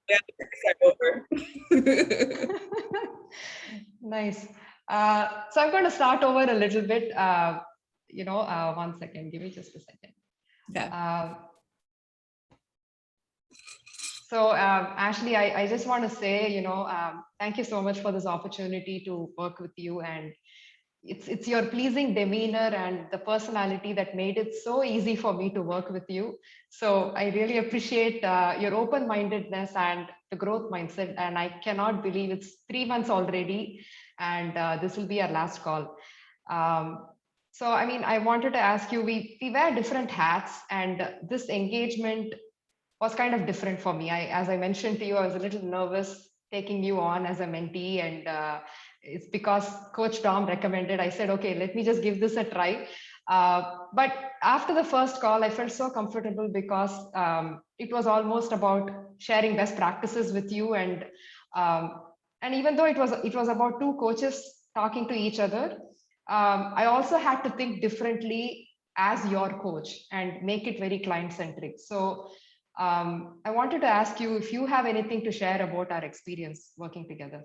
We have to start over. Nice. So I'm going to start over a little bit. 1 second. Give me just a second. Okay. Ashley, I just want to say, thank you so much for this opportunity to work with you. And it's your pleasing demeanor and the personality that made it so easy for me to work with you. So I really appreciate your open-mindedness and the growth mindset. And I cannot believe it's 3 months already, and this will be our last call. I wanted to ask you, we wear different hats, and this engagement was kind of different for me. As I mentioned to you, I was a little nervous taking you on as a mentee, and it's because Coach Tom recommended. I said, okay, let me just give this a try. But after the first call, I felt so comfortable because it was almost about sharing best practices with you, and even though it was about two coaches talking to each other, I also had to think differently as your coach and make it very client centric. So I wanted to ask you if you have anything to share about our experience working together.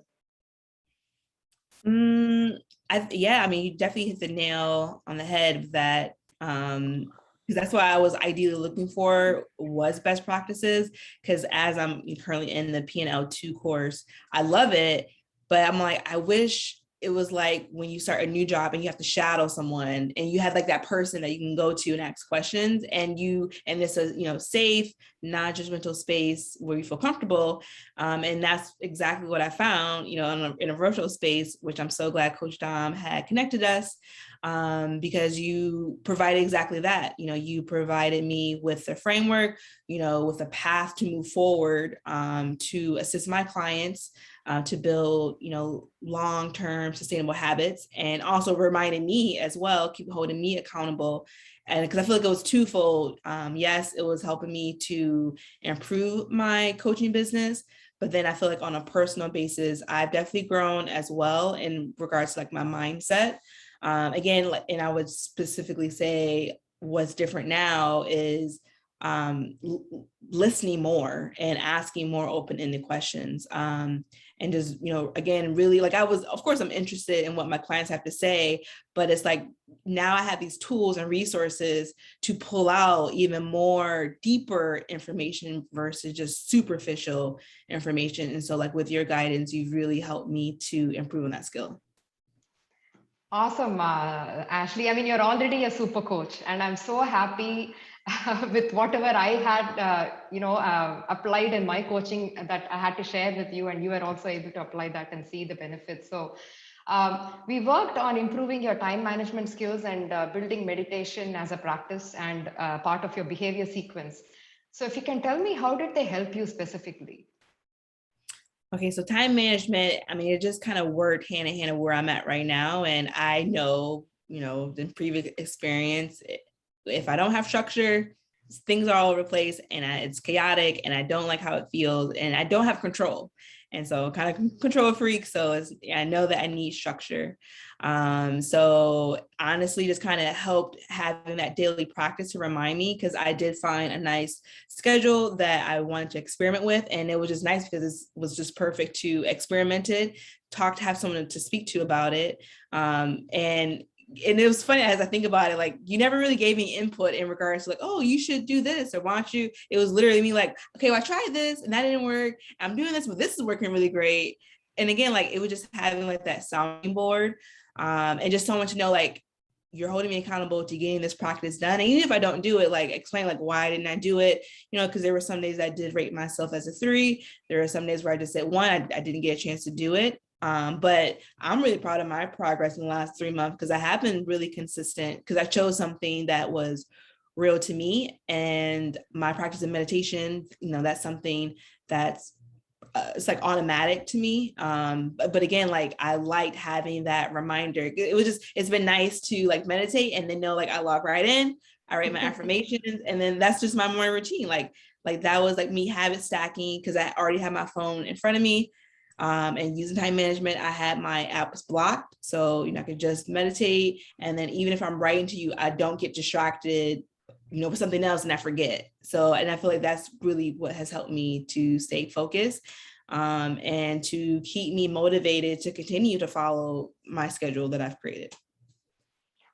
Yeah, I mean, you definitely hit the nail on the head with that. Because that's what I was ideally looking for was best practices. Because as I'm currently in the P&L2 course, I love it, but I'm like, I wish it was like when you start a new job and you have to shadow someone and you have like that person that you can go to and ask questions, and it's a safe, non-judgmental space where you feel comfortable. And that's exactly what I found, in a virtual space, which I'm so glad Coach Dom had connected us, because you provided exactly that. You provided me with a framework, with a path to move forward, to assist my clients, to build, long-term sustainable habits, and also reminding me as well, keep holding me accountable. And because I feel like it was twofold. Yes, it was helping me to improve my coaching business, but then I feel like on a personal basis, I've definitely grown as well in regards to like my mindset. Again, and I would specifically say what's different now is listening more and asking more open-ended questions. And just, again, really, like, of course, I'm interested in what my clients have to say, but it's like, now I have these tools and resources to pull out even more deeper information versus just superficial information. And so like with your guidance, you've really helped me to improve on that skill. Awesome, Ashley. I mean, you're already a super coach, and I'm so happy with whatever I had, applied in my coaching that I had to share with you, and you were also able to apply that and see the benefits. So, we worked on improving your time management skills and building meditation as a practice and part of your behavior sequence. So, if you can tell me, how did they help you specifically? Okay, so time management, I mean, it just kind of worked hand in hand of where I'm at right now. And I know, in previous experience, if I don't have structure, things are all over the place, and it's chaotic, and I don't like how it feels, and I don't have control. And so kind of control freak. So I know that I need structure. So honestly, just kind of helped having that daily practice to remind me, because I did find a nice schedule that I wanted to experiment with. And it was just nice because it was just perfect to experiment it, have someone to speak to about it. And it was funny as I think about it, like, you never really gave me input in regards to like, oh, you should do this, or why don't you? It was literally me like, okay, well, I tried this and that didn't work. I'm doing this, but this is working really great. And again, like, it was just having like that sounding board, and just someone to know, like, you're holding me accountable to getting this practice done. And even if I don't do it, like, explain like why didn't I do it? Because there were some days I did rate myself as a 3. There are some days where I just said 1, I didn't get a chance to do it. But I'm really proud of my progress in the last 3 months, because I have been really consistent, because I chose something that was real to me. And my practice of meditation, that's something that's it's like automatic to me. But again, like, I liked having that reminder. It's been nice to like meditate and then know, like, I log right in, I write my affirmations, and then that's just my morning routine. Like that was like me habit stacking, because I already have my phone in front of me. And using time management, I had my apps blocked. So, I could just meditate. And then even if I'm writing to you, I don't get distracted with something else and I forget. So, and I feel like that's really what has helped me to stay focused, and to keep me motivated to continue to follow my schedule that I've created.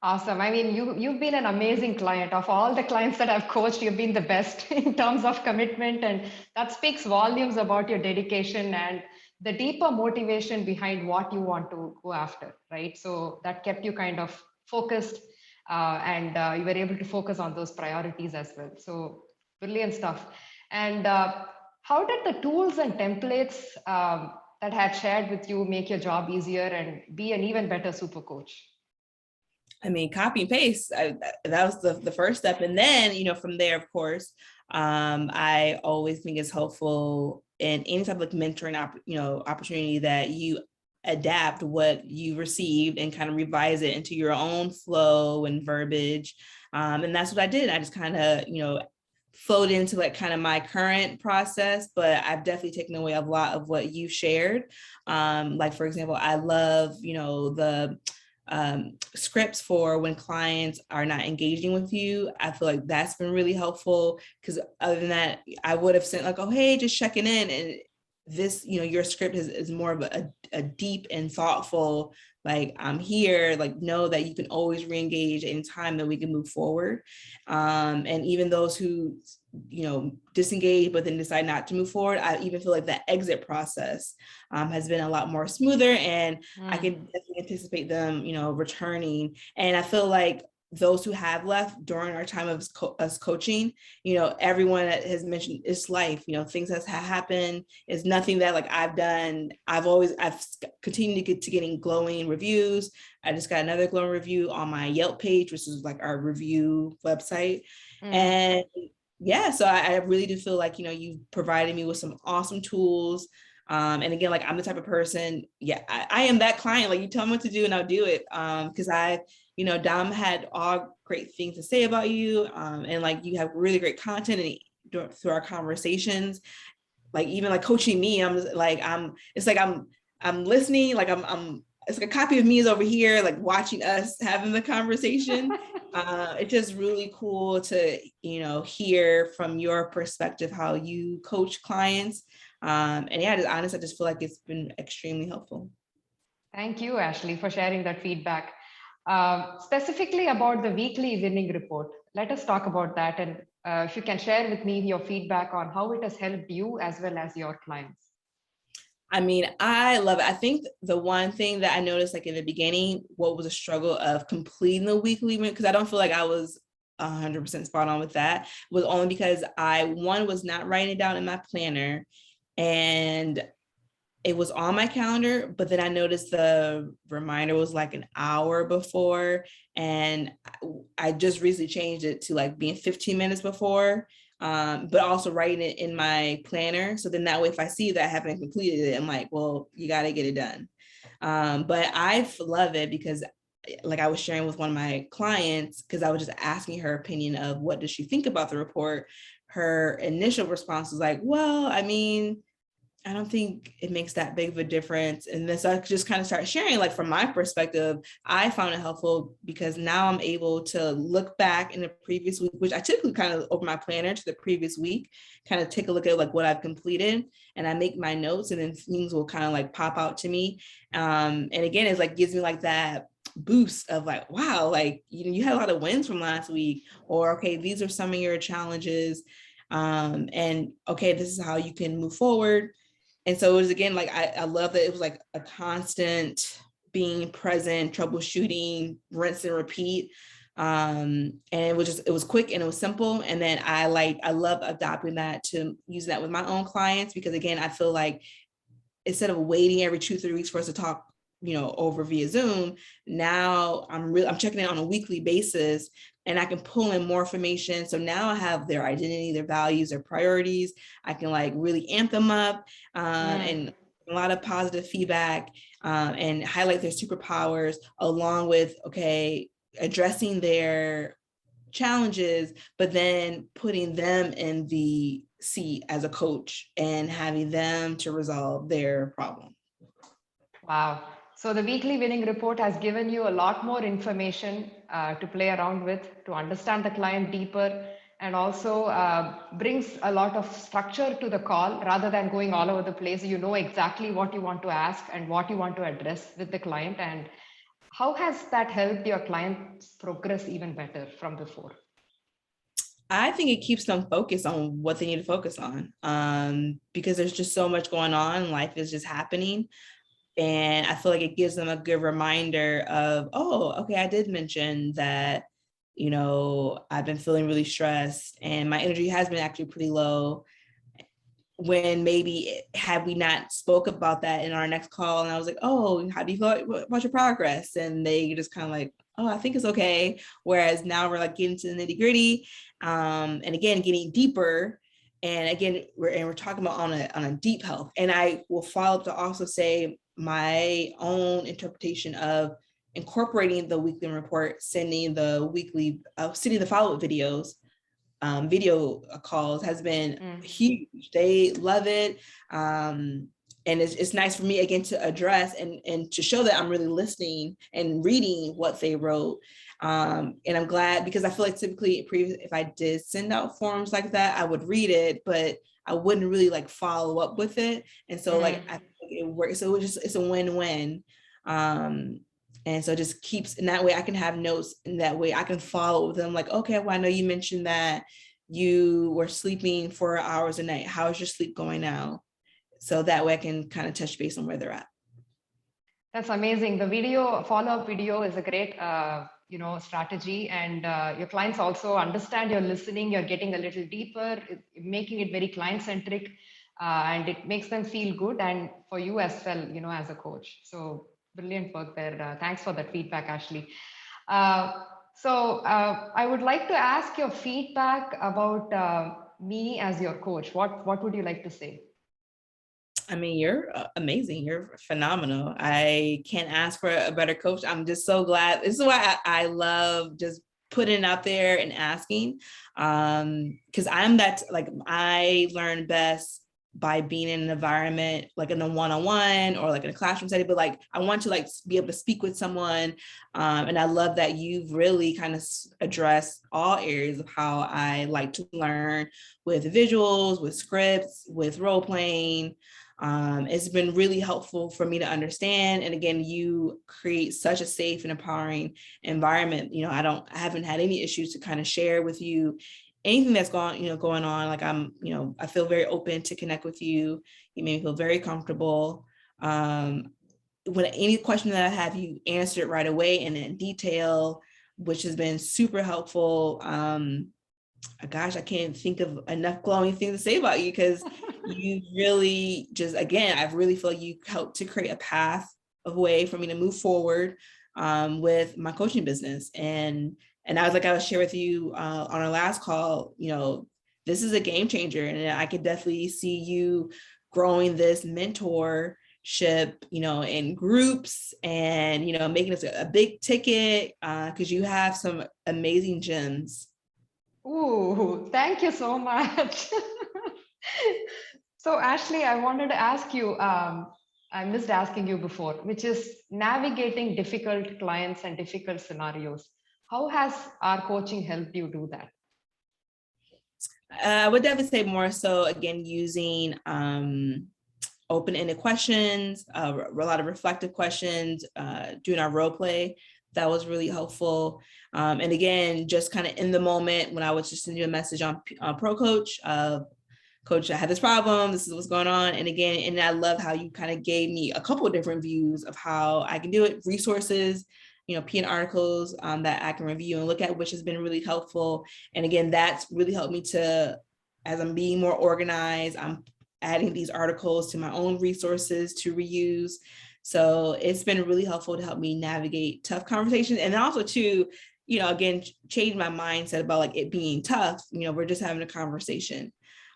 Awesome. I mean, you've been an amazing client. Of all the clients that I've coached, you've been the best in terms of commitment, and that speaks volumes about your dedication and the deeper motivation behind what you want to go after, right? So that kept you kind of focused, and you were able to focus on those priorities as well. So brilliant stuff. And how did the tools and templates that I had shared with you make your job easier and be an even better super coach? I mean, copy and paste, that was the first step. And then, from there, of course, I always think it's helpful in any type of like mentoring, opportunity that you adapt what you received and kind of revise it into your own flow and verbiage. And that's what I did. I just kind of, flowed into like kind of my current process, but I've definitely taken away a lot of what you shared. Like, for example, I love, the scripts for when clients are not engaging with you. I feel like that's been really helpful, because other than that, I would have sent like, oh, hey, just checking in. And this, your script is more of a deep and thoughtful, like, I'm here, like, know that you can always re-engage anytime that we can move forward. And even those who, disengage, but then decide not to move forward, I even feel like that exit process has been a lot more smoother, and I can definitely anticipate them, returning. And I feel like those who have left during our time of us coaching, everyone that has mentioned it's life, things that have happened. It's nothing that like I've done. I've continued to get to getting glowing reviews. I just got another glowing review on my Yelp page, which is like our review website. And yeah, so I really do feel like, you've provided me with some awesome tools. And again, like, I'm the type of person, I am that client, like, you tell me what to do and I'll do it. Because Dom had all great things to say about you. And like, you have really great content, and through our conversations, like even like coaching me, I'm listening, like it's like a copy of me is over here, like watching us having the conversation. It's just really cool to, hear from your perspective how you coach clients. And yeah, just honest, I just feel like it's been extremely helpful. Thank you, Ashley, for sharing that feedback. Specifically about the weekly winning report, let us talk about that. And if you can share with me your feedback on how it has helped you as well as your clients. I mean, I love it. I think the one thing that I noticed, like in the beginning, what was a struggle of completing the weekly, because I don't feel like I was 100% spot on with that, was only because one was not writing it down in my planner, and it was on my calendar, but then I noticed the reminder was like an hour before, and I just recently changed it to like being 15 minutes before. But also writing it in my planner. So then that way, if I see that I haven't completed it, I'm like, well, you got to get it done. But I love it because, like I was sharing with one of my clients, because I was just asking her opinion of what does she think about the report. Her initial response was like, well, I mean, I don't think it makes that big of a difference. And then so I just kind of start sharing, like, from my perspective, I found it helpful because now I'm able to look back in the previous week, which I typically kind of open my planner to the previous week, kind of take a look at like what I've completed, and I make my notes, and then things will kind of like pop out to me. And again, it's like gives me like that boost of like, wow, like, you had a lot of wins from last week, or okay, these are some of your challenges. And okay, this is how you can move forward. And so it was, again, like, I love that it was like a constant being present, troubleshooting, rinse and repeat. And it was quick and it was simple. And then I love adopting that to use that with my own clients, because again, I feel like instead of waiting every 2-3 weeks for us to talk, over via Zoom, now I'm checking in on a weekly basis, and I can pull in more information. So now I have their identity, their values, their priorities. I can like really amp them up, and a lot of positive feedback, and highlight their superpowers, along with, okay, addressing their challenges, but then putting them in the seat as a coach and having them to resolve their problem. Wow. So the weekly winning report has given you a lot more information to play around with, to understand the client deeper, and also brings a lot of structure to the call rather than going all over the place. You know exactly what you want to ask and what you want to address with the client. And how has that helped your clients progress even better from before? I think it keeps them focused on what they need to focus on, because there's just so much going on. Life is just happening. And I feel like it gives them a good reminder of, oh, okay, I did mention that, I've been feeling really stressed and my energy has been actually pretty low, when maybe had we not spoke about that in our next call, and I was like, oh, how do you feel about your progress? And they just kind of like, oh, I think it's okay. Whereas now we're like getting to the nitty gritty, and again, getting deeper. And again, we're talking about on a deep health. And I will follow up to also say my own interpretation of incorporating the weekly report, sending the follow-up videos, video calls has been huge. They love it. And it's nice for me again to address and to show that I'm really listening and reading what they wrote. And I'm glad, because I feel like typically if I did send out forms like that, I would read it, but I wouldn't really like follow up with it. And so like I think it works. So it's a win-win. And so it just keeps, and that way I can have notes, and that way I can follow with them like, okay, well, I know you mentioned that you were sleeping 4 hours a night. How is your sleep going now? So that way I can kind of touch base on where they're at. That's amazing. The video follow-up video is a great, strategy, and your clients also understand you're listening. You're getting a little deeper, making it very client-centric, and it makes them feel good, and for you as well, as a coach. So brilliant work there. Thanks for that feedback, Ashley. I would like to ask your feedback about me as your coach. What would you like to say? I mean, you're amazing. You're phenomenal. I can't ask for a better coach. I'm just so glad. This is why I love just putting it out there and asking. Because I learn best by being in an environment like in a one-on-one or like in a classroom setting, but like I want to like be able to speak with someone. And I love that you've really kind of addressed all areas of how I like to learn, with visuals, with scripts, with role playing. It's been really helpful for me to understand. And again, you create such a safe and empowering environment. I haven't had any issues to kind of share with you anything that's going on. Like I feel very open to connect with you. You made me feel very comfortable. When any question that I have, you answer it right away and in detail, which has been super helpful. Gosh, I can't think of enough glowing things to say about you, because you really just, again, I really feel like you helped to create a path of way for me to move forward with my coaching business. And I was share with you on our last call, this is a game changer, and I could definitely see you growing this mentorship, in groups, and, making this a big ticket, because you have some amazing gems. Ooh, thank you so much. So Ashley, I wanted to ask you, I missed asking you before, which is navigating difficult clients and difficult scenarios. How has our coaching helped you do that? I would definitely say more so, again, using open-ended questions, a lot of reflective questions, doing our role play. That was really helpful. And again, just kind of in the moment when I was just sending you a message on Pro Coach, Coach, I had this problem, this is what's going on. And again, and I love how you kind of gave me a couple of different views of how I can do it, resources, PN articles that I can review and look at, which has been really helpful. And again, that's really helped me to, as I'm being more organized, I'm adding these articles to my own resources to reuse. So it's been really helpful to help me navigate tough conversations. And also to, again, change my mindset about like it being tough. We're just having a conversation.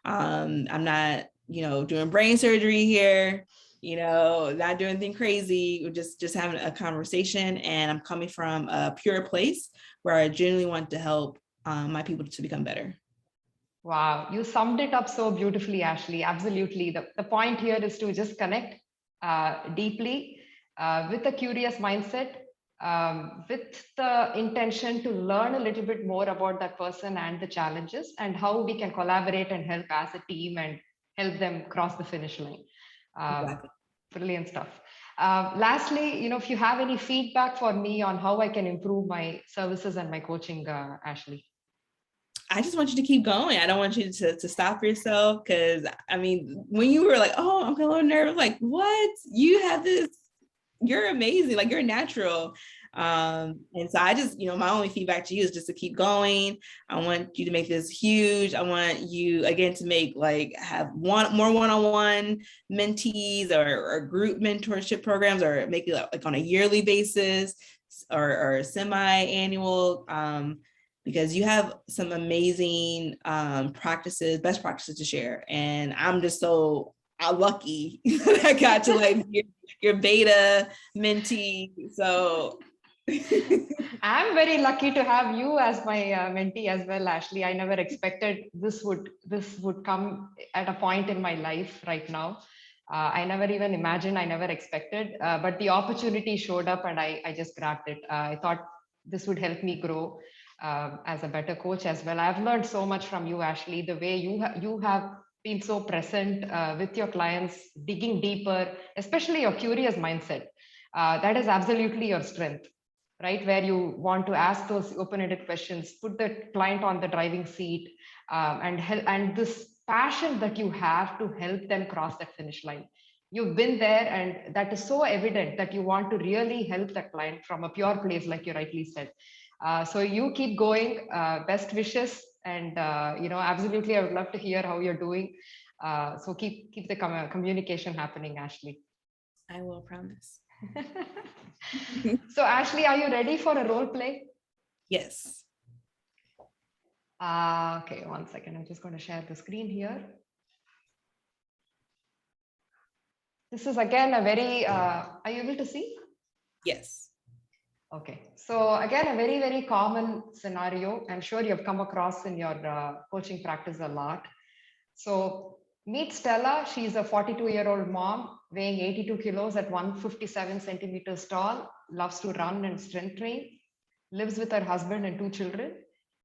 I'm not, doing brain surgery here, not doing anything crazy. We're just having a conversation, and I'm coming from a pure place where I genuinely want to help my people to become better. Wow, you summed it up so beautifully, Ashley. Absolutely. The point here is to just connect deeply, with a curious mindset, with the intention to learn a little bit more about that person and the challenges and how we can collaborate and help as a team and help them cross the finish line. Exactly. Brilliant stuff. Lastly, if you have any feedback for me on how I can improve my services and my coaching, Ashley. I just want you to keep going. I don't want you to stop yourself, because I mean, when you were like, oh, I'm a little nervous, like, what? You have this, you're amazing, like you're natural. And so I just, my only feedback to you is just to keep going. I want you to make this huge. I want you again to make have more one-on-one mentees or group mentorship programs, or make it like on a yearly basis or semi-annual, because you have some amazing best practices to share. And I'm just so lucky that I got to your beta mentee. So I'm very lucky to have you as my mentee as well, Ashley. I never expected this would come at a point in my life right now. I never even imagined, I never expected, but the opportunity showed up and I just grabbed it. I thought this would help me grow as a better coach as well. I've learned so much from you, Ashley, the way you have been so present with your clients, digging deeper, especially your curious mindset. That is absolutely your strength, right? Where you want to ask those open-ended questions, put the client on the driving seat, and help, and this passion that you have to help them cross that finish line. You've been there, and that is so evident that you want to really help that client from a pure place, like you rightly said. So you keep going. Best wishes, and absolutely, I would love to hear how you're doing. So keep the communication happening, Ashley. I will promise. So Ashley, are you ready for a role play? Yes. Okay, one second. I'm just going to share the screen here. This is again a very, are you able to see? Yes. Okay, so again, a very, very common scenario. I'm sure you've come across in your coaching practice a lot. So meet Stella. She's a 42-year-old mom, weighing 82 kilos at 157 centimeters tall, loves to run and strength train, lives with her husband and 2 children.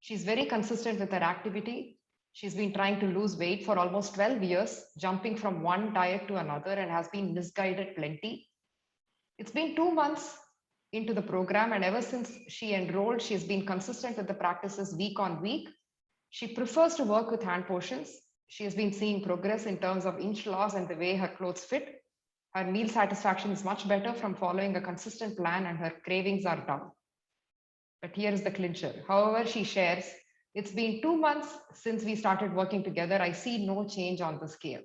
She's very consistent with her activity. She's been trying to lose weight for almost 12 years, jumping from one diet to another, and has been misguided plenty. It's been 2 months into the program, and ever since she enrolled, she's been consistent with the practices week on week. She prefers to work with hand portions. She has been seeing progress in terms of inch loss and the way her clothes fit. Her meal satisfaction is much better from following a consistent plan, and her cravings are down. But here is the clincher. However, she shares, it's been 2 months since we started working together. I see no change on the scale.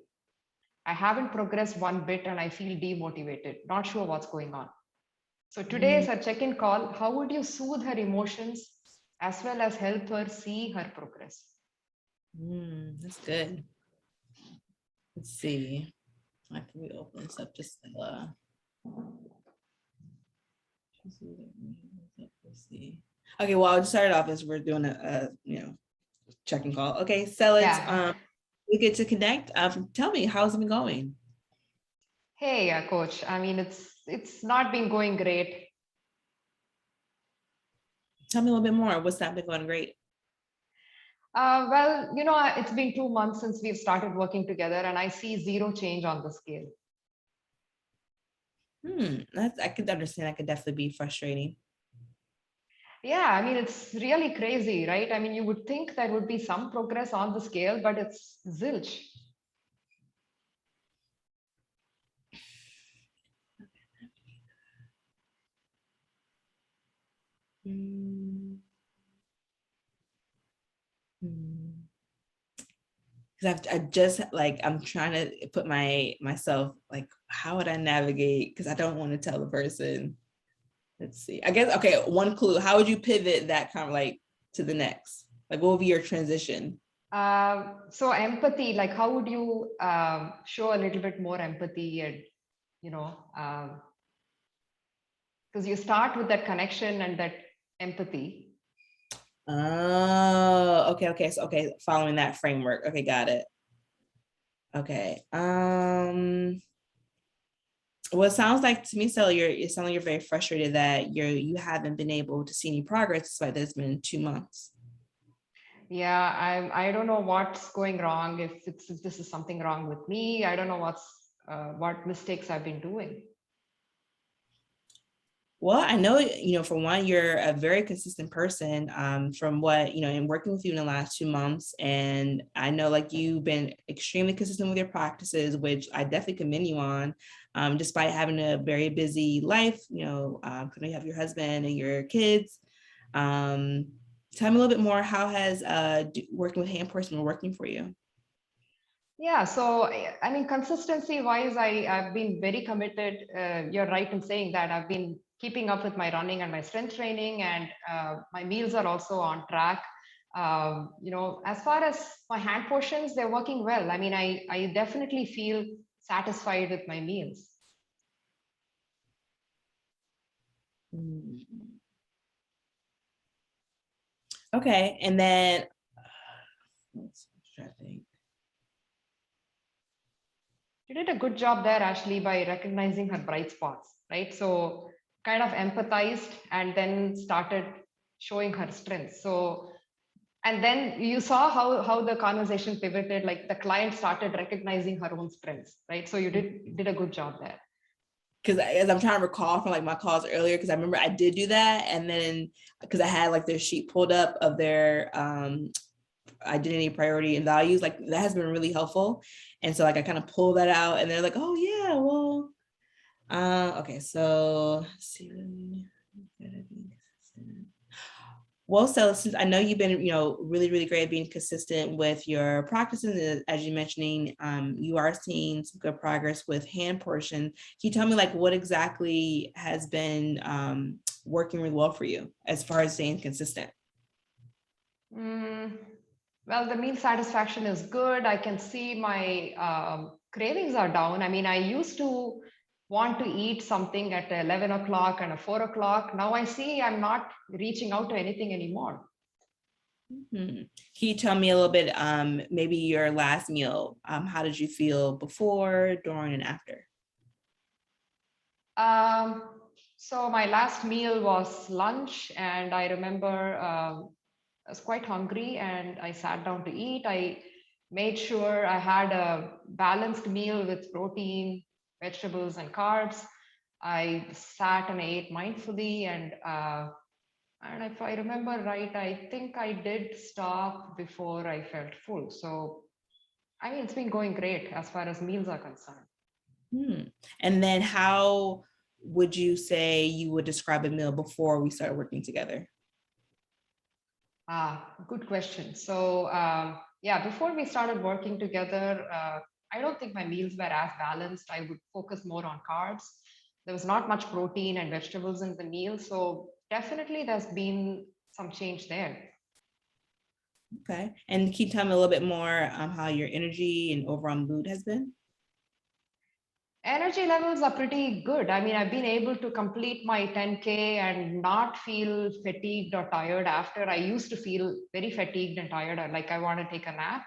I haven't progressed one bit and I feel demotivated, not sure what's going on. So today is her check-in call. How would you soothe her emotions as well as help her see her progress? That's good. Let's see. After we open this up, just let's see. Okay, well, I'll just start it off as we're doing a check-in call. Okay, so let's we get to connect. Tell me, how's it been going? Hey, coach. I mean, it's not been going great. Tell me a little bit more. What's not been going great? Well, it's been 2 months since we've started working together, and I see zero change on the scale. I could understand. That could definitely be frustrating. Yeah, I mean, it's really crazy, right? I mean, you would think there would be some progress on the scale, but it's zilch. Because I just I'm trying to put myself how would I navigate, because I don't want to tell the person. Let's see. I guess, okay, one clue. How would you pivot that kind of to the next? What would be your transition? So empathy, how would you show a little bit more empathy and, because you start with that connection and that empathy. Oh, okay. So, following that framework. Okay, got it. Okay. Well, it sounds like to me, so it sounds like you're very frustrated that you haven't been able to see any progress despite that it's been 2 months. Yeah, I don't know what's going wrong. If this is something wrong with me, I don't know what mistakes I've been doing. Well, I know, for one, you're a very consistent person, from what, in working with you in the last 2 months. And I know like you've been extremely consistent with your practices, which I definitely commend you on, despite having a very busy life, because you have your husband and your kids. Um, Tell me a little bit more, how has working with hand person been working for you? Yeah, so I mean, consistency wise, I've been very committed. You're right in saying that I've been keeping up with my running and my strength training, and my meals are also on track. As far as my hand portions, they're working well. I mean, I definitely feel satisfied with my meals. Mm. Okay, and then let's try to think. You did a good job there, Ashley, by recognizing her bright spots, right? So kind of empathized and then started showing her strengths. So and then you saw how the conversation pivoted, like the client started recognizing her own strengths, right? So you did a good job there. Because as I'm trying to recall from like my calls earlier, because I remember I did do that, and then because I had like their sheet pulled up of their identity, priority, and values, like that has been really helpful. And so like I kind of pull that out, and they're like, oh yeah, well, okay, so let's see. Well, so since I know you've been, really, really great at being consistent with your practices, as you mentioning, you are seeing some good progress with hand portion. Can you tell me like what exactly has been working really well for you as far as staying consistent? Mm, well, the meal satisfaction is good. I can see my cravings are down. I mean, I used to want to eat something at 11 o'clock and 4 o'clock. Now I see I'm not reaching out to anything anymore. Hmm. Can you tell me a little bit, maybe your last meal? How did you feel before, during, and after? Um, so my last meal was lunch, and I remember I was quite hungry, and I sat down to eat. I made sure I had a balanced meal with protein, vegetables, and carbs. I sat and ate mindfully, and if I remember right, I think I did stop before I felt full. So I mean, it's been going great as far as meals are concerned. Hmm. And then how would you say you would describe a meal before we started working together? Good question. So, yeah, before we started working together, I don't think my meals were as balanced. I would focus more on carbs. There was not much protein and vegetables in the meal. So, definitely there's been some change there. Okay. And can you tell me a little bit more how your energy and overall mood has been? Energy levels are pretty good. I mean, I've been able to complete my 10K and not feel fatigued or tired after. I used to feel very fatigued and tired, or like I want to take a nap.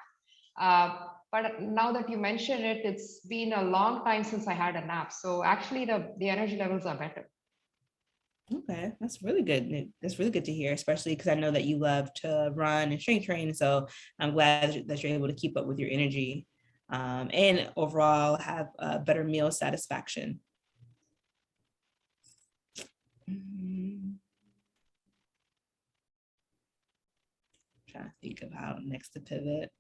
But now that you mention it, it's been a long time since I had a nap. So actually, the energy levels are better. Okay, that's really good. That's really good to hear, especially because I know that you love to run and strength train. So I'm glad that you're able to keep up with your energy, and overall have better meal satisfaction. Mhm. Trying to think of how next to pivot.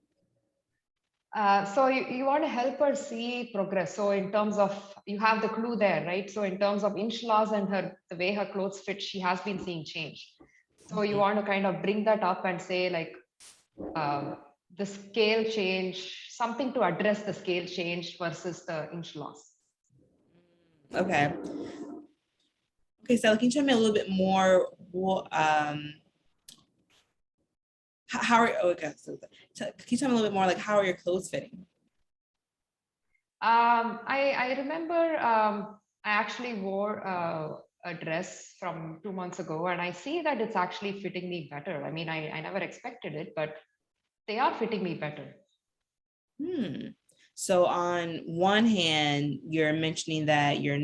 So you want to help her see progress. So in terms of you have the clue there, right? So in terms of inch loss and the way her clothes fit, she has been seeing change. So you want to kind of bring that up and say like um, the scale change, something to address the scale change versus the inch loss. Okay. Okay, so can you tell me a little bit more? How are okay? So, can you tell me a little bit more? Like, how are your clothes fitting? I remember I actually wore a dress from 2 months ago, and I see that it's actually fitting me better. I mean, I never expected it, but they are fitting me better. Hmm. So on one hand, you're mentioning that you're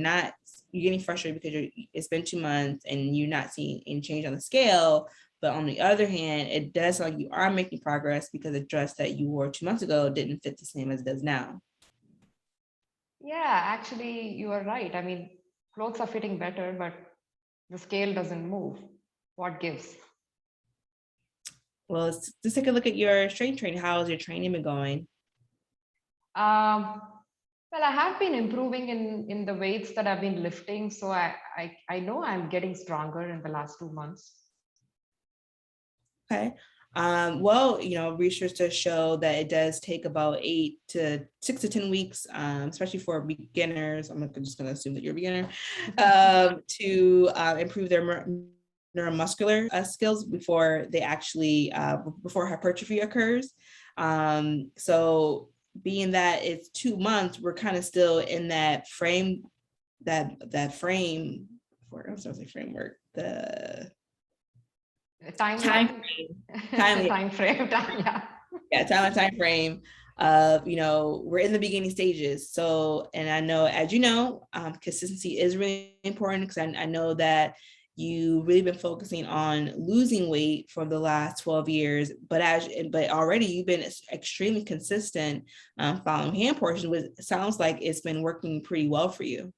getting frustrated because it's been 2 months and you're not seeing any change on the scale. But on the other hand, it does sound like you are making progress because the dress that you wore 2 months ago didn't fit the same as it does now. Yeah, actually, you are right. I mean, clothes are fitting better, but the scale doesn't move. What gives? Well, let's take a look at your strength training. How has your training been going? Um, well, I have been improving in the weights that I've been lifting, so I know I'm getting stronger in the last 2 months. Okay. Well, research does show that it does take about 6 to 10 weeks, especially for beginners. I'm just going to assume that you're a beginner, to improve their neuromuscular skills before they actually, before hypertrophy occurs. So being that it's 2 months, we're kind of still in that frame, framework, the Timeline, time frame, time frame of, we're in the beginning stages. So, and I know, as you know, consistency is really important, because I know that you've really been focusing on losing weight for the last 12 years, but already you've been extremely consistent following hand portions, which sounds like it's been working pretty well for you.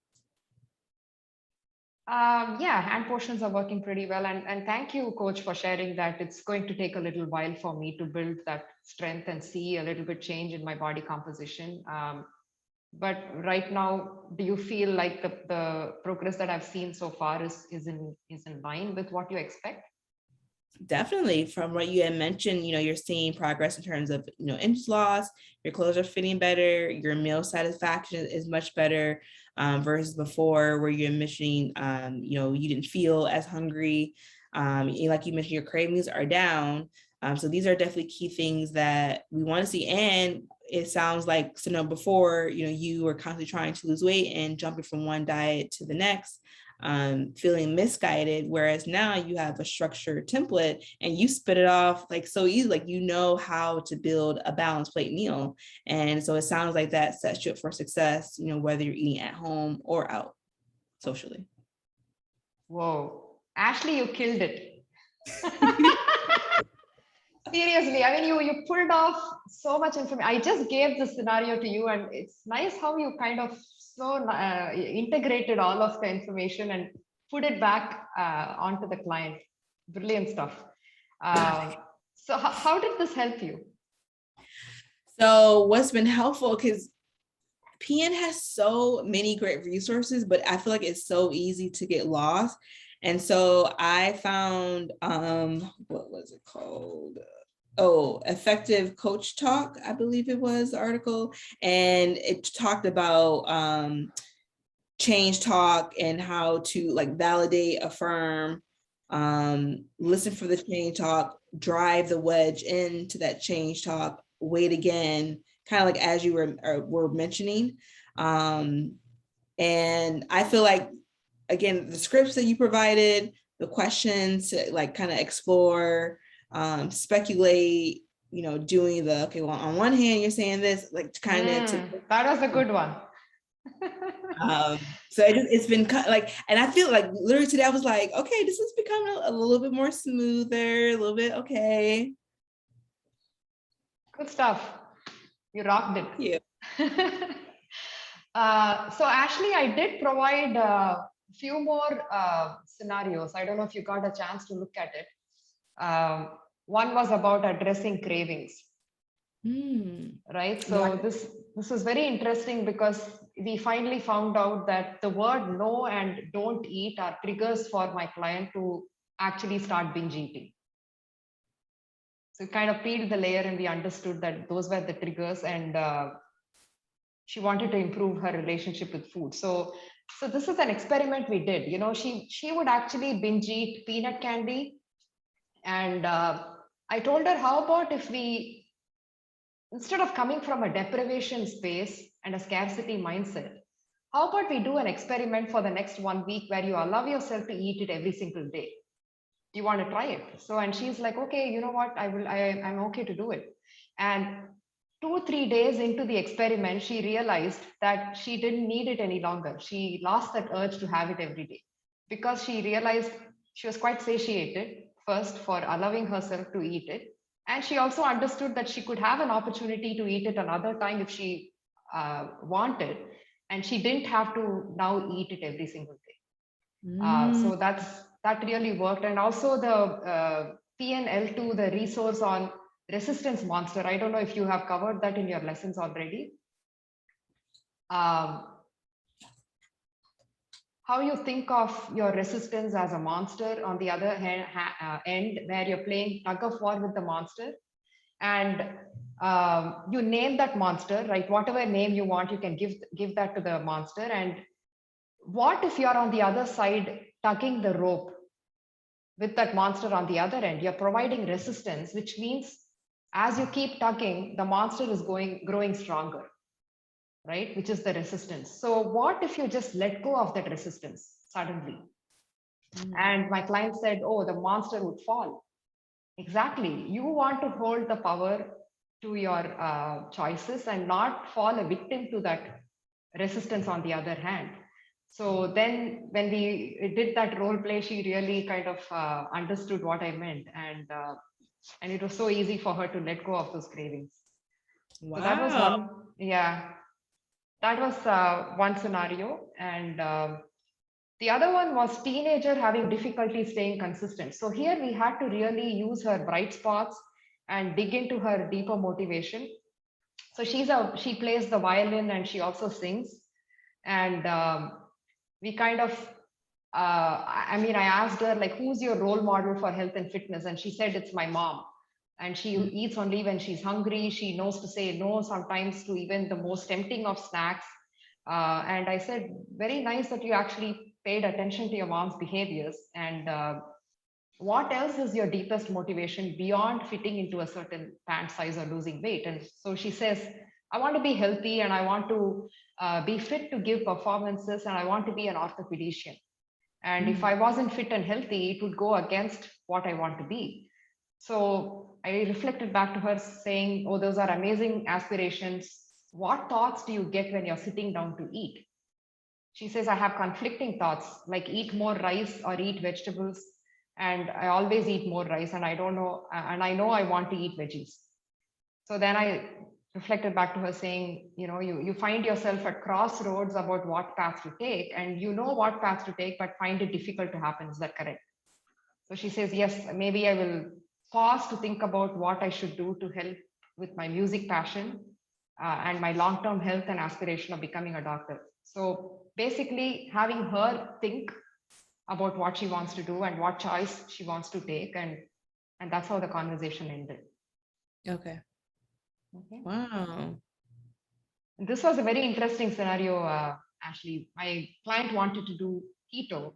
Yeah, hand portions are working pretty well. And thank you, coach, for sharing that. It's going to take a little while for me to build that strength and see a little bit change in my body composition. But right now, do you feel like the progress that I've seen so far is in line with what you expect? Definitely. From what you had mentioned, you're seeing progress in terms of, inch loss, your clothes are fitting better, your meal satisfaction is much better, versus before, where you're mentioning, you didn't feel as hungry. Like you mentioned, your cravings are down. So these are definitely key things that we want to see. And it sounds like, before, you were constantly trying to lose weight and jumping from one diet to the next, feeling misguided, whereas now you have a structured template and you spit it off like so easy, like how to build a balanced plate meal. And so it sounds like that sets you up for success, whether you're eating at home or out socially. Whoa, Ashley, you killed it. Seriously, I mean, you pulled off so much information. I just gave the scenario to you, and it's nice how you kind of integrated all of the information and put it back onto the client. Brilliant stuff. So how did this help you? So what's been helpful, because PN has so many great resources, but I feel like it's so easy to get lost. And so I found, what was it called? Effective Coach Talk, I believe it was the article. And it talked about change talk and how to validate, affirm, listen for the change talk, drive the wedge into that change talk, wait again, kind of like as you were mentioning. And I feel like, again, the scripts that you provided, the questions to kind of explore, speculate, doing well, on one hand, you're saying this, that was a good one. So it's been and I feel like literally today I was like, okay, this is becoming a little bit more smoother, a little bit okay. Good stuff. You rocked it. Yeah. So Ashley, I did provide a few more scenarios. I don't know if you got a chance to look at it. One was about addressing cravings. Right. So this is very interesting because we finally found out that the word no and don't eat are triggers for my client to actually start binge eating. So kind of peeled the layer and we understood that those were the triggers, and she wanted to improve her relationship with food. So this is an experiment we did. She would actually binge eat peanut candy, and I told her, how about if we, instead of coming from a deprivation space and a scarcity mindset, how about we do an experiment for the next 1 week where you allow yourself to eat it every single day? Do you want to try it? So, and she's like, okay, you know what? I'm okay to do it. And 2-3 days into the experiment, she realized that she didn't need it any longer. She lost that urge to have it every day because she realized she was quite satiated first for allowing herself to eat it. And she also understood that she could have an opportunity to eat it another time if she wanted, and she didn't have to now eat it every single day. So that really worked. And also the PNL2, the resource on resistance monster. I don't know if you have covered that in your lessons already. How you think of your resistance as a monster on the other end, where you're playing tug of war with the monster, and you name that monster, right? Whatever name you want, you can give that to the monster. And what if you're on the other side tugging the rope with that monster on the other end? You're providing resistance, which means as you keep tugging, the monster is growing stronger, right? Which is the resistance. So what if you just let go of that resistance suddenly? And my client said, oh, the monster would fall. Exactly. You want to hold the power to your choices and not fall a victim to that resistance on the other hand. So then when we did that role play, she really kind of understood what I meant. And it was so easy for her to let go of those cravings. Wow. So that was one, yeah, that was one scenario. And the other one was teenager having difficulty staying consistent. So here we had to really use her bright spots and dig into her deeper motivation. So she plays the violin and she also sings. And we kind of, I asked her, like, who's your role model for health and fitness? And she said, it's my mom. And she eats only when she's hungry. She knows to say no sometimes to even the most tempting of snacks. And I said, very nice that you actually paid attention to your mom's behaviors. And what else is your deepest motivation beyond fitting into a certain pant size or losing weight? And so she says, I want to be healthy and I want to be fit to give performances and I want to be an orthopedician. And if I wasn't fit and healthy, it would go against what I want to be. So I reflected back to her saying, oh, those are amazing aspirations. What thoughts do you get when you're sitting down to eat? She says, I have conflicting thoughts, like eat more rice or eat vegetables. And I always eat more rice and I don't know, and I know I want to eat veggies. So then I reflected back to her saying, you find yourself at crossroads about what path to take, and you know what path to take, but find it difficult to happen. Is that correct? So she says, yes, maybe I will pause to think about what I should do to help with my music passion and my long-term health and aspiration of becoming a doctor. So basically having her think about what she wants to do and what choice she wants to take. And that's how the conversation ended. Okay. Wow. This was a very interesting scenario, Ashley. My client wanted to do keto.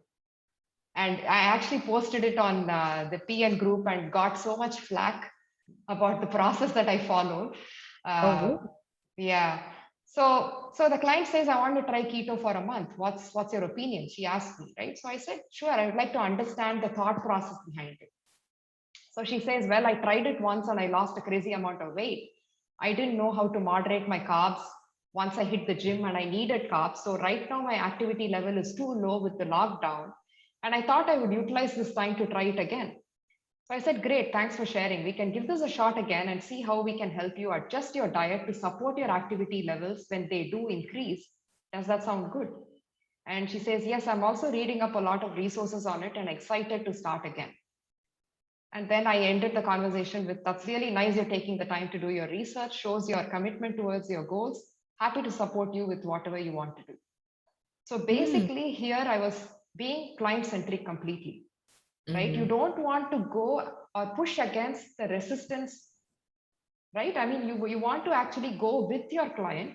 And I actually posted it on the PN group and got so much flack about the process that I followed. Yeah. So the client says, I want to try keto for a month. What's your opinion? She asked me, right? So I said, sure, I would like to understand the thought process behind it. So she says, well, I tried it once and I lost a crazy amount of weight. I didn't know how to moderate my carbs once I hit the gym and I needed carbs. So right now my activity level is too low with the lockdown. And I thought I would utilize this time to try it again. So I said, great, thanks for sharing. We can give this a shot again and see how we can help you adjust your diet to support your activity levels when they do increase. Does that sound good? And she says, yes, I'm also reading up a lot of resources on it and excited to start again. And then I ended the conversation with, that's really nice. You're taking the time to do your research, shows your commitment towards your goals. Happy to support you with whatever you want to do. So basically here I was being client-centric completely. Right? You don't want to go or push against the resistance, right? I mean, you want to actually go with your client,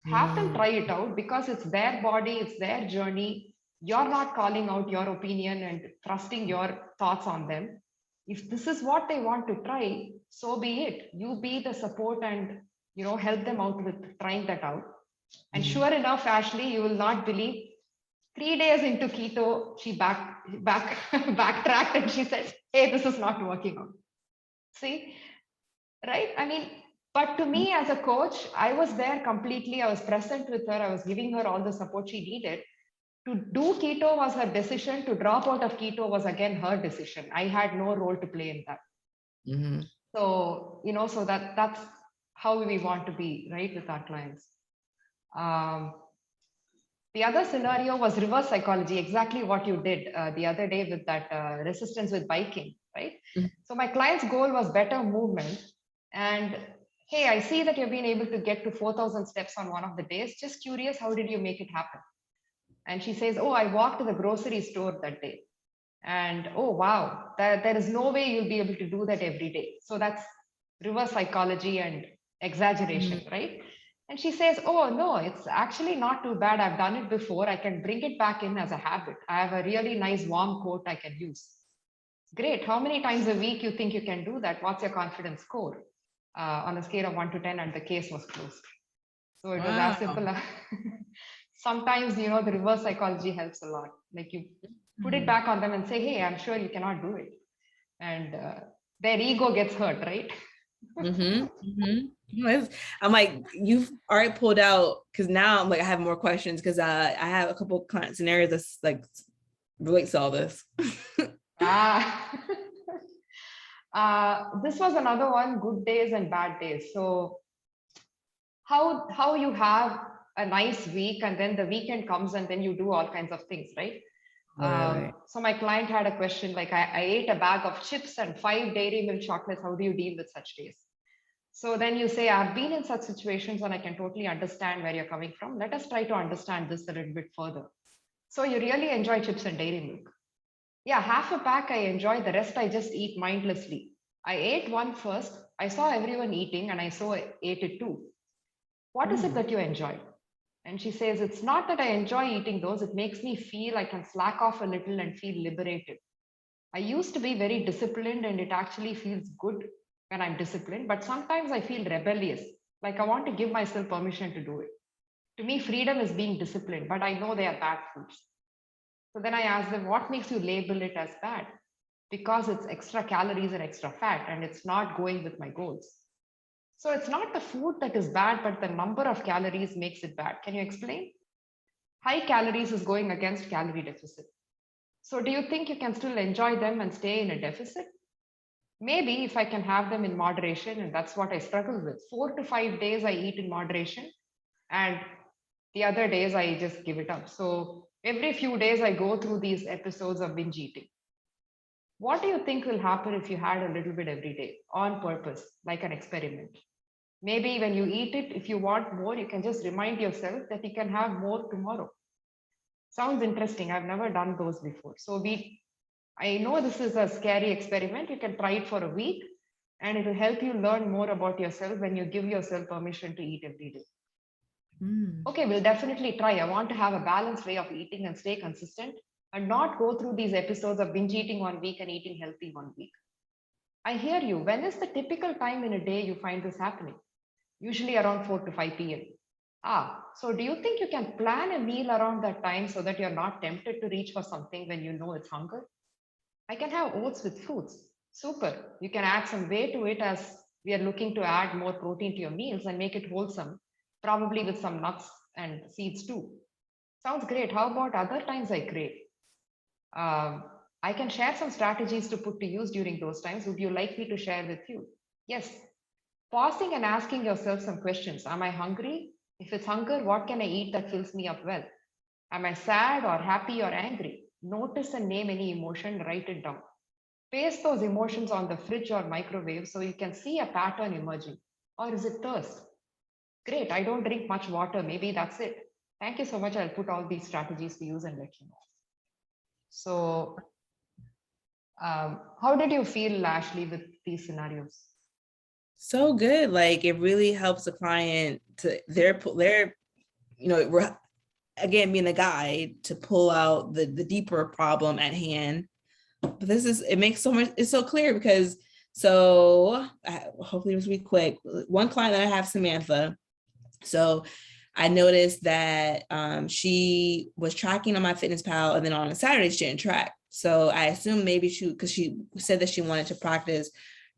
have them try it out because it's their body, it's their journey. You're not calling out your opinion and thrusting your thoughts on them. If this is what they want to try, so be it. You be the support and help them out with trying that out. And sure enough, Ashley, you will not believe, 3 days into keto, she backtracked and she said, hey, this is not working out. See, right? I mean, But to me, as a coach, I was there completely. I was present with her. I was giving her all the support she needed. To do keto was her decision. To drop out of keto was again her decision. I had no role to play in that. Mm-hmm. So, so that's how we want to be, right, with our clients. The other scenario was reverse psychology, exactly what you did the other day with that resistance with biking, right? Mm-hmm. So my client's goal was better movement. And hey, I see that you've been able to get to 4,000 steps on one of the days. Just curious, how did you make it happen? And she says, oh, I walked to the grocery store that day. And oh, wow, there is no way you'll be able to do that every day. So that's reverse psychology and exaggeration, right? And she says, oh, no, it's actually not too bad. I've done it before. I can bring it back in as a habit. I have a really nice warm coat I can use. Great. How many times a week you think you can do that? What's your confidence score? On a scale of 1 to 10, and the case was closed. So it was as simple as sometimes, the reverse psychology helps a lot. Like you put it back on them and say, hey, I'm sure you cannot do it. And their ego gets hurt, right? I'm like, you've already pulled out, because now I'm like, I have more questions because I have a couple of client scenarios that's like relates to all this. This was another one, good days and bad days. So how you have a nice week and then the weekend comes and then you do all kinds of things, right? Right. So my client had a question like, I ate a bag of chips and 5 dairy milk chocolates. How do you deal with such days? So then you say, I've been in such situations and I can totally understand where you're coming from. Let us try to understand this a little bit further. So you really enjoy chips and dairy milk. Yeah, half a pack I enjoy, the rest I just eat mindlessly. I ate one first, I saw everyone eating and I ate it too. What is it that you enjoy? And she says, it's not that I enjoy eating those, it makes me feel I can slack off a little and feel liberated. I used to be very disciplined and it actually feels good when I'm disciplined, but sometimes I feel rebellious, like I want to give myself permission to do it. To me, freedom is being disciplined, but I know they are bad foods. So then I ask them, what makes you label it as bad? Because it's extra calories and extra fat, and it's not going with my goals. So it's not the food that is bad, but the number of calories makes it bad. Can you explain? High calories is going against calorie deficit. So do you think you can still enjoy them and stay in a deficit? Maybe if I can have them in moderation, and that's what I struggle with. 4 to 5 days I eat in moderation, and the other days I just give it up. So every few days I go through these episodes of binge eating. What do you think will happen if you had a little bit every day on purpose, like an experiment? Maybe when you eat it, if you want more, you can just remind yourself that you can have more tomorrow. Sounds interesting. I've never done those before. So I know this is a scary experiment. You can try it for a week and it will help you learn more about yourself when you give yourself permission to eat every day. Okay, we'll definitely try. I want to have a balanced way of eating and stay consistent and not go through these episodes of binge eating 1 week and eating healthy 1 week. I hear you. When is the typical time in a day you find this happening? Usually around 4 to 5 p.m. So do you think you can plan a meal around that time so that you're not tempted to reach for something when you know it's hunger? I can have oats with fruits. Super. You can add some weight to it as we are looking to add more protein to your meals and make it wholesome, probably with some nuts and seeds too. Sounds great. How about other times I crave? I can share some strategies to put to use during those times. Would you like me to share with you? Yes. Pausing and asking yourself some questions. Am I hungry? If it's hunger, what can I eat that fills me up well? Am I sad or happy or angry? Notice and name any emotion, write it down. Paste those emotions on the fridge or microwave so you can see a pattern emerging. Or is it thirst? Great, I don't drink much water. Maybe that's it. Thank you so much. I'll put all these strategies to use and let you know. So, how did you feel, Ashley, with these scenarios? So good. Like it really helps the client to their again, being a guide to pull out the deeper problem at hand. But it makes so much, it's so clear because hopefully this will be quick. One client that I have, Samantha. So I noticed that she was tracking on MyFitnessPal, and then on a Saturday she didn't track. So I assumed maybe because she said that she wanted to practice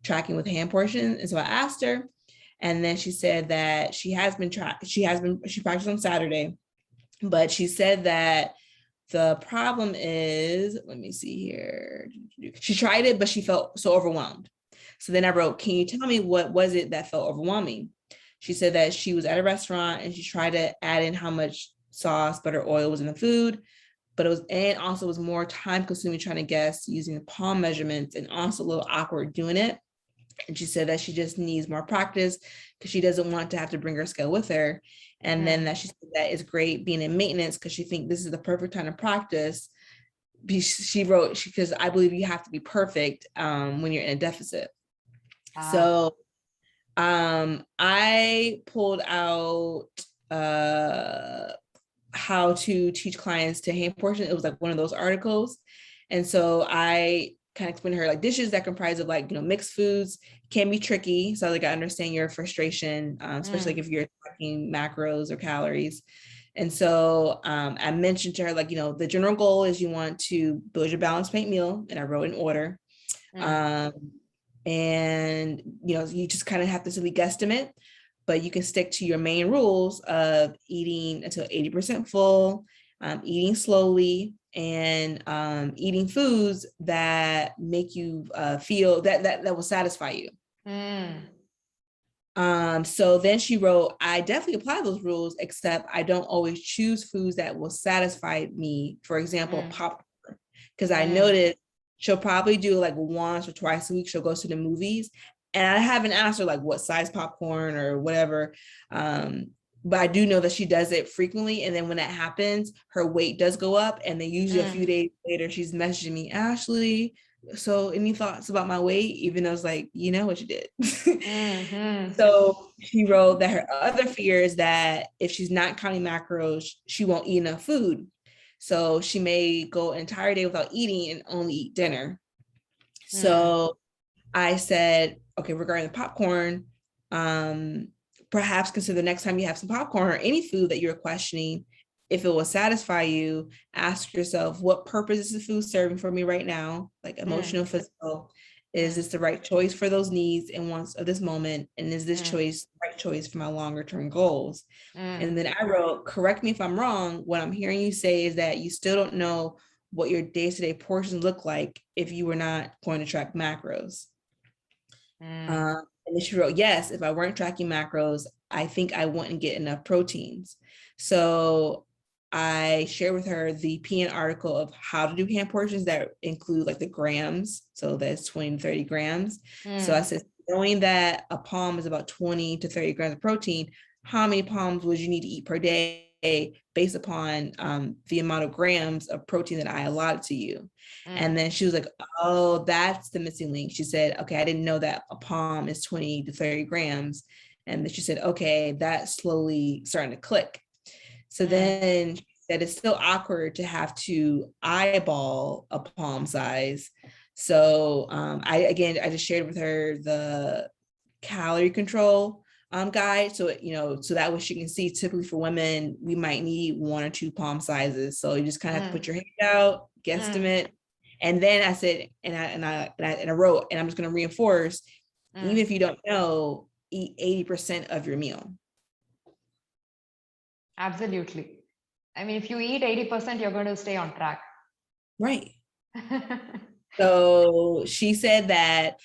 tracking with hand portions. And so I asked her, And then she said that she practiced on Saturday, but she said that the problem is, let me see here. She tried it, but she felt so overwhelmed. So then I wrote, can you tell me what was it that felt overwhelming? She said that she was at a restaurant and she tried to add in how much sauce, butter, oil was in the food, but it also was more time consuming trying to guess using the palm measurements and also a little awkward doing it. And she said that she just needs more practice because she doesn't want to have to bring her scale with her. And then that she said that it's great being in maintenance because she thinks this is the perfect time to practice. She wrote, because I believe you have to be perfect when you're in a deficit. So I pulled out how to teach clients to hand portion. It was like one of those articles. And so I kind of explained to her like dishes that comprise of like, mixed foods can be tricky. So like I understand your frustration, especially like if you're tracking macros or calories. And so I mentioned to her like, the general goal is you want to build your balanced plate meal. And I wrote in order. And you just kind of have to simply guesstimate, but you can stick to your main rules of eating until 80% full, eating slowly, and eating foods that make you feel that will satisfy you. So then she wrote, I definitely apply those rules, except I don't always choose foods that will satisfy me. For example, popcorn, because I noticed she'll probably do like once or twice a week. She'll go to the movies. And I haven't asked her like what size popcorn or whatever. But I do know that she does it frequently. And then when that happens, her weight does go up. And then usually a few days later, she's messaging me, Ashley, so any thoughts about my weight? Even though it's like, you know what you did. So she wrote that her other fear is that if she's not counting macros, she won't eat enough food. So she may go an entire day without eating and only eat dinner. So I said, okay, regarding the popcorn, perhaps consider the next time you have some popcorn or any food that you're questioning, if it will satisfy you, ask yourself, what purpose is the food serving for me right now? Like emotional, physical. Is this the right choice for those needs and wants of this moment? And is this choice the right choice for my longer term goals? And then I wrote, correct me if I'm wrong. What I'm hearing you say is that you still don't know what your day-to-day portions look like if you were not going to track macros. And then she wrote, yes, if I weren't tracking macros, I think I wouldn't get enough proteins. So I shared with her the PN article of how to do hand portions that include like the grams. So that's 20 to 30 grams. So I said, knowing that a palm is about 20 to 30 grams of protein, how many palms would you need to eat per day based upon the amount of grams of protein that I allotted to you? And then she was like, oh, that's the missing link. She said, okay, I didn't know that a palm is 20 to 30 grams. And then she said, okay, that's slowly starting to click. So then she said it's still awkward to have to eyeball a palm size. So I just shared with her the calorie control guide. So, so that way she can see, typically for women, we might need 1 or 2 palm sizes. So you just kind of have to put your hand out, guesstimate. And then I said, and I wrote, and I'm just going to reinforce, even if you don't know, eat 80% of your meal. Absolutely. I mean, if you eat 80%, you're going to stay on track. Right. So she said that,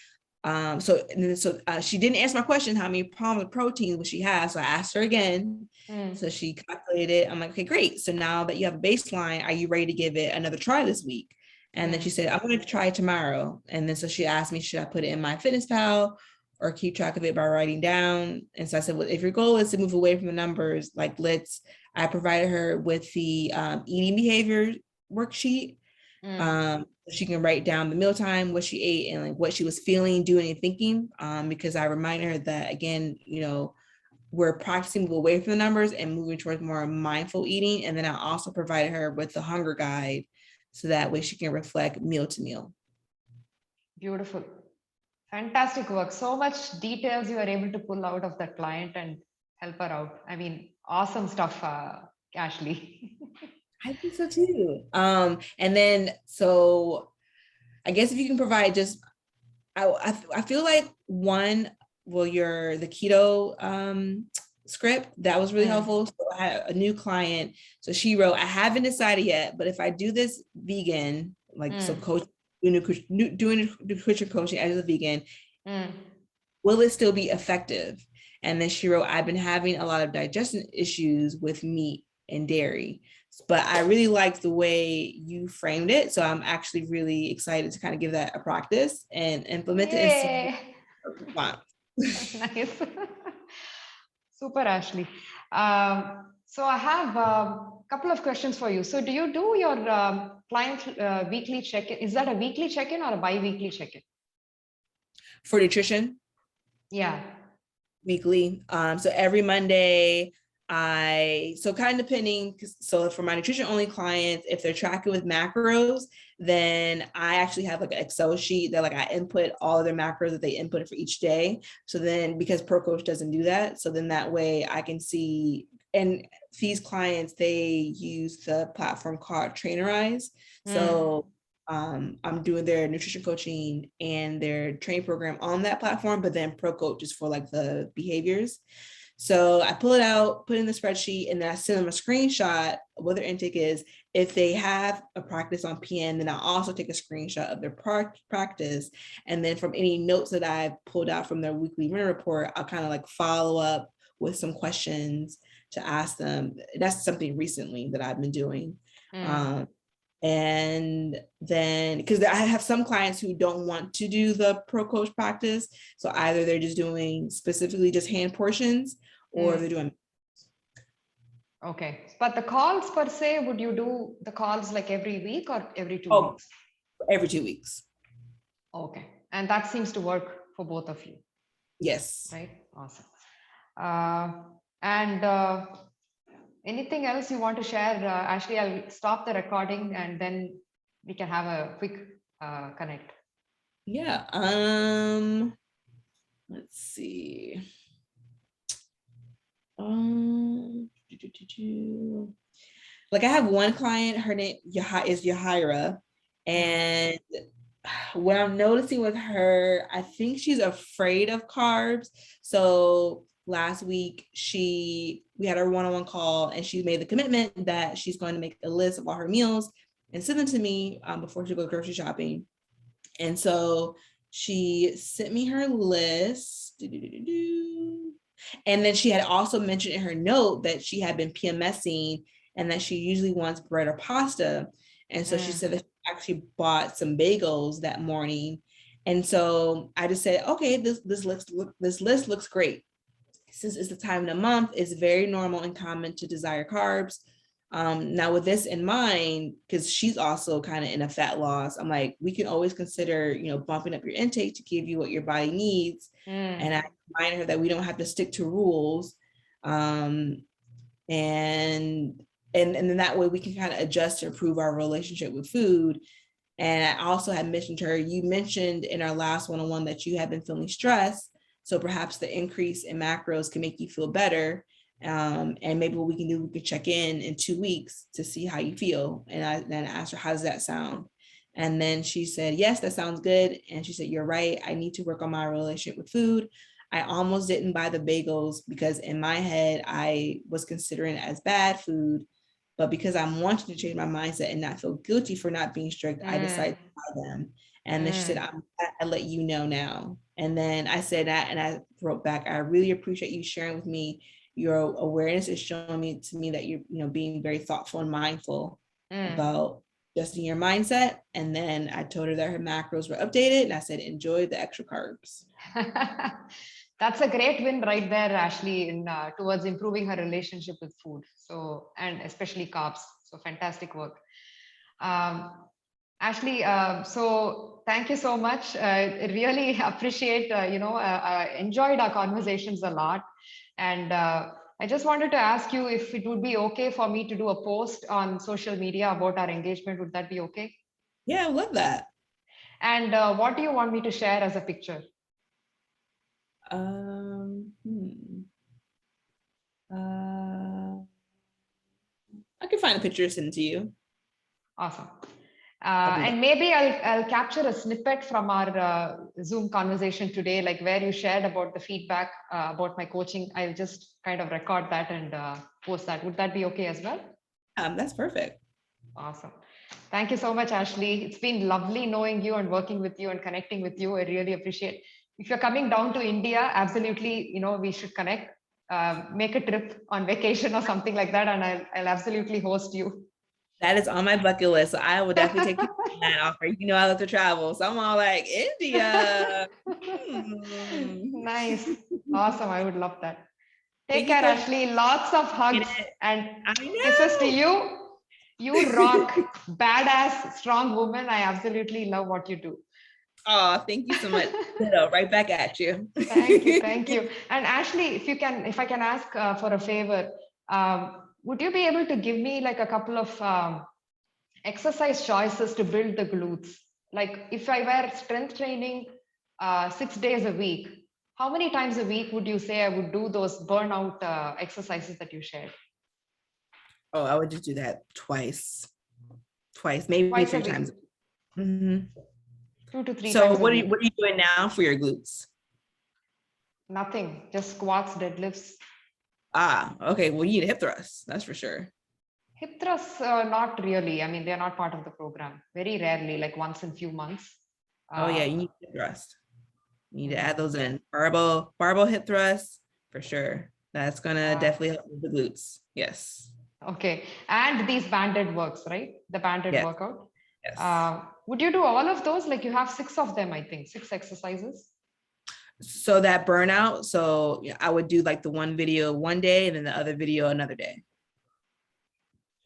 she didn't answer my question, how many palms of protein would she have? So I asked her again. So she calculated. I'm like, okay, great. So now that you have a baseline, are you ready to give it another try this week? And then she said, I'm going to try it tomorrow. And then so she asked me, should I put it in my fitness pal or keep track of it by writing down? And so I said, well, if your goal is to move away from the numbers, like I provided her with the eating behavior worksheet. She can write down the mealtime, what she ate, and like what she was feeling, doing, and thinking. Because I reminded her that, again, we're practicing move away from the numbers and moving towards more mindful eating. And then I also provided her with the hunger guide, so that way she can reflect meal to meal. Beautiful. Fantastic work. So much details you are able to pull out of that client and help her out. I mean, awesome stuff, Ashley. I think so too. And then, so I guess if you can provide just, I feel like one the keto script. That was really helpful. So I had a new client. So she wrote, I haven't decided yet, but if I do this vegan, like so coach, doing nutrition coaching as a vegan, will it still be effective? And then she wrote, I've been having a lot of digestion issues with meat and dairy, but I really liked the way you framed it. So I'm actually really excited to kind of give that a practice and implement it and see what response. Nice. Super, Ashley. So I have a couple of questions for you. So do you do your client weekly check-in? Is that a weekly check-in or a bi-weekly check-in? For nutrition? Yeah. Weekly. So every Monday, so kind of depending, so for my nutrition only clients, if they're tracking with macros, then I actually have like an Excel sheet that like I input all of their macros that they input for each day. So then because Pro Coach doesn't do that, so then that way I can see, and these clients, they use the platform called Trainerize. So I'm doing their nutrition coaching and their training program on that platform, but then Pro Coach is for like the behaviors. So I pull it out, put it in the spreadsheet, and then I send them a screenshot of what their intake is. If they have a practice on PN, then I'll also take a screenshot of their practice. And then from any notes that I've pulled out from their weekly winter report, I'll kind of like follow up with some questions to ask them. That's something recently that I've been doing. And then, because I have some clients who don't want to do the Pro Coach practice. So either they're just doing specifically just hand portions or they're doing. Okay. But the calls per se, would you do the calls like every week or every 2 weeks? Every 2 weeks. Okay. And that seems to work for both of you. Yes. Right. Awesome. And anything else you want to share? Ashley, I'll stop the recording and then we can have a quick connect. Yeah. Let's see. Like I have one client, her name is Yahira, and what I'm noticing with her, I think she's afraid of carbs. So last week we had our one-on-one call and she made the commitment that she's going to make a list of all her meals and send them to me before she goes grocery shopping. And so she sent me her list. And then she had also mentioned in her note that she had been PMSing and that she usually wants bread or pasta. And so she said that she actually bought some bagels that morning. And so I just said, okay, this list looks great. Since it's the time of the month, it's very normal and common to desire carbs. Now with this in mind, because she's also kind of in a fat loss, I'm like, we can always consider, bumping up your intake to give you what your body needs. And I remind her that we don't have to stick to rules. And then that way we can kind of adjust to improve our relationship with food. And I also had mentioned to her, you mentioned in our last one-on-one that you have been feeling stressed. So perhaps the increase in macros can make you feel better. And maybe what we can do, we could check in 2 weeks to see how you feel. And I then asked her, how does that sound? And then she said, yes, that sounds good. And she said, you're right. I need to work on my relationship with food. I almost didn't buy the bagels because in my head, I was considering it as bad food. But because I'm wanting to change my mindset and not feel guilty for not being strict, I decided to buy them. And then she said, I let you know now. And then I said that, and I wrote back, I really appreciate you sharing with me. Your awareness is showing me that you're being very thoughtful and mindful about adjusting your mindset. And then I told her that her macros were updated, and I said, enjoy the extra carbs. That's a great win right there, Ashley, in towards improving her relationship with food. So, and especially carbs. So fantastic work. Ashley, so thank you so much. I really appreciate, enjoyed our conversations a lot. And I just wanted to ask you if it would be okay for me to do a post on social media about our engagement. Would that be okay? Yeah, I love that. And what do you want me to share as a picture? I can find a picture to send to you. Awesome. And maybe I'll capture a snippet from our Zoom conversation today, like where you shared about the feedback about my coaching. I'll just kind of record that and post that. Would that be okay as well? That's perfect. Awesome. Thank you so much, Ashley. It's been lovely knowing you and working with you and connecting with you. I really appreciate. If you're coming down to India, absolutely, we should connect. Make a trip on vacation or something like that, and I'll absolutely host you. That is on my bucket list. So I will definitely take you on that offer. I love to travel. So I'm all like, India. Nice. Awesome. I would love that. Take Thank you care, for Ashley. Lots of hugs and kisses to you. You rock. Badass, strong woman. I absolutely love what you do. Oh, thank you so much. Right back at you. Thank you. Thank you. And Ashley, if I can ask for a favor, would you be able to give me like a couple of exercise choices to build the glutes? Like if I were strength training 6 days a week, how many times a week would you say I would do those burnout exercises that you shared? Oh, I would just do that twice, maybe Twice 3 times. Mm-hmm. 2 to 3 so times. what are you doing now for your glutes? Nothing, just squats, deadlifts. Okay. Well, you need hip thrusts, that's for sure. Hip thrusts, not really. I mean, they're not part of the program. Very rarely, like once in few months. Oh yeah, you need hip thrust. You need to add those in. Barbell hip thrusts for sure. That's gonna definitely help with the glutes. Yes. Okay, and these banded works, right? The banded Yes. workout. Yes. Would you do all of those? Like you have 6 of them, I think, 6 exercises. So that burnout, so I would do like the one video one day and then the other video another day.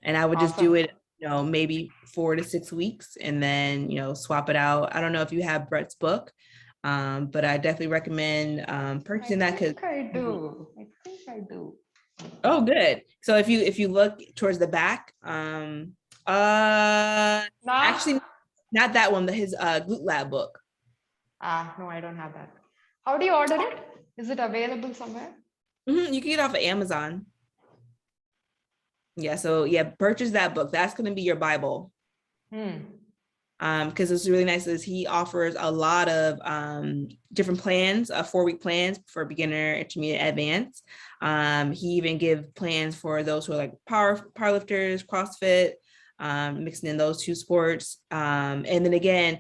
And I would just do it, maybe 4 to 6 weeks and then, swap it out. I don't know if you have Brett's book, but I definitely recommend purchasing that. I think I do. Oh, good. So if you look towards the back, actually not that one, but his Glute Lab book. No, I don't have that. How do you order it? Is it available somewhere? You can get it off of Amazon. Yeah, so purchase that book. That's going to be your Bible. Because it's really nice is he offers a lot of different plans, 4-week plans for beginner, intermediate, advanced. He even gives plans for those who are like powerlifters, CrossFit, mixing in those 2 sports. And then again,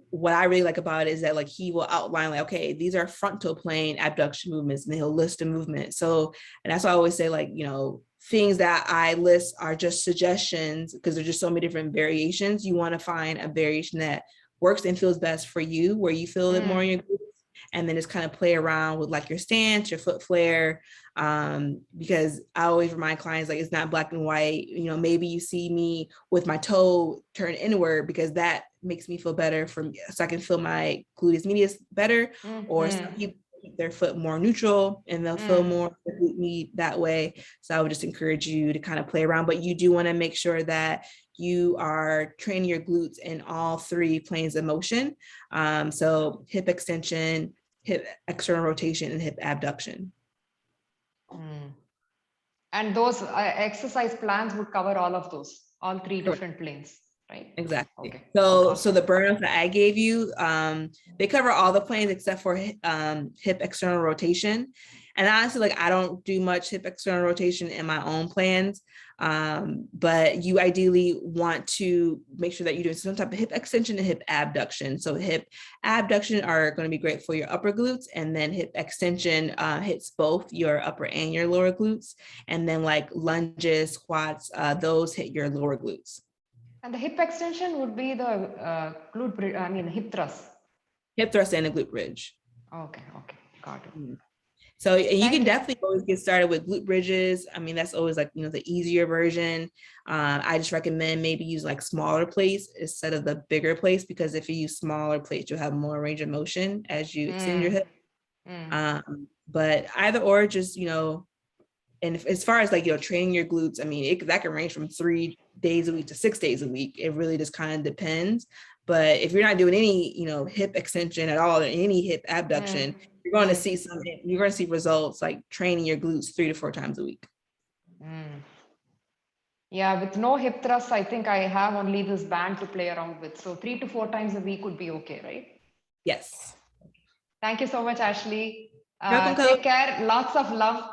what I really like about it is that like he will outline like, okay, these are frontal plane abduction movements, and he'll list a movement. So, and that's why I always say like, things that I list are just suggestions because there's just so many different variations. You want to find a variation that works and feels best for you, where you feel it more in your glutes, and then just kind of play around with like your stance, your foot flare. Because I always remind clients like it's not black and white. Maybe you see me with my toe turned inward because that makes me feel better so I can feel my gluteus medius better, or some people keep their foot more neutral and they'll feel more glute med that way. So I would just encourage you to kind of play around, but you do want to make sure that you are training your glutes in all 3 planes of motion. So hip extension, hip external rotation, and hip abduction. And those exercise plans would cover all of those, all 3 different planes, right? Exactly. Okay. So the burnout that I gave you, they cover all the planes except for hip external rotation. And honestly, like I don't do much hip external rotation in my own plans, but you ideally want to make sure that you're doing some type of hip extension and hip abduction. So hip abduction are going to be great for your upper glutes, and then hip extension hits both your upper and your lower glutes. And then like lunges, squats, those hit your lower glutes. And the hip extension would be the glute bridge, hip thrust. Hip thrust and a glute bridge. Okay, got it. So you can definitely always get started with glute bridges. I mean, that's always like, the easier version. I just recommend maybe use like smaller plates instead of the bigger plates, because if you use smaller plates, you'll have more range of motion as you extend your hip. But either or, just, and as far as like, training your glutes, I mean, that can range from 3 days a week to 6 days a week. It really just kind of depends. But if you're not doing any, hip extension at all, or any hip abduction, you're going to see results like training your glutes 3 to 4 times a week. Yeah, with no hip thrusts, I think I have only this band to play around with. So 3 to 4 times a week would be okay, right? Yes. Thank you so much, Ashley. Welcome, Take coach. care. Lots of love.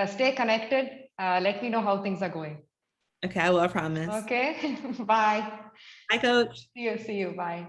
Stay connected. Let me know how things are going. Okay, I will, I promise. Okay. Bye. Hi, coach. See you. See you. Bye.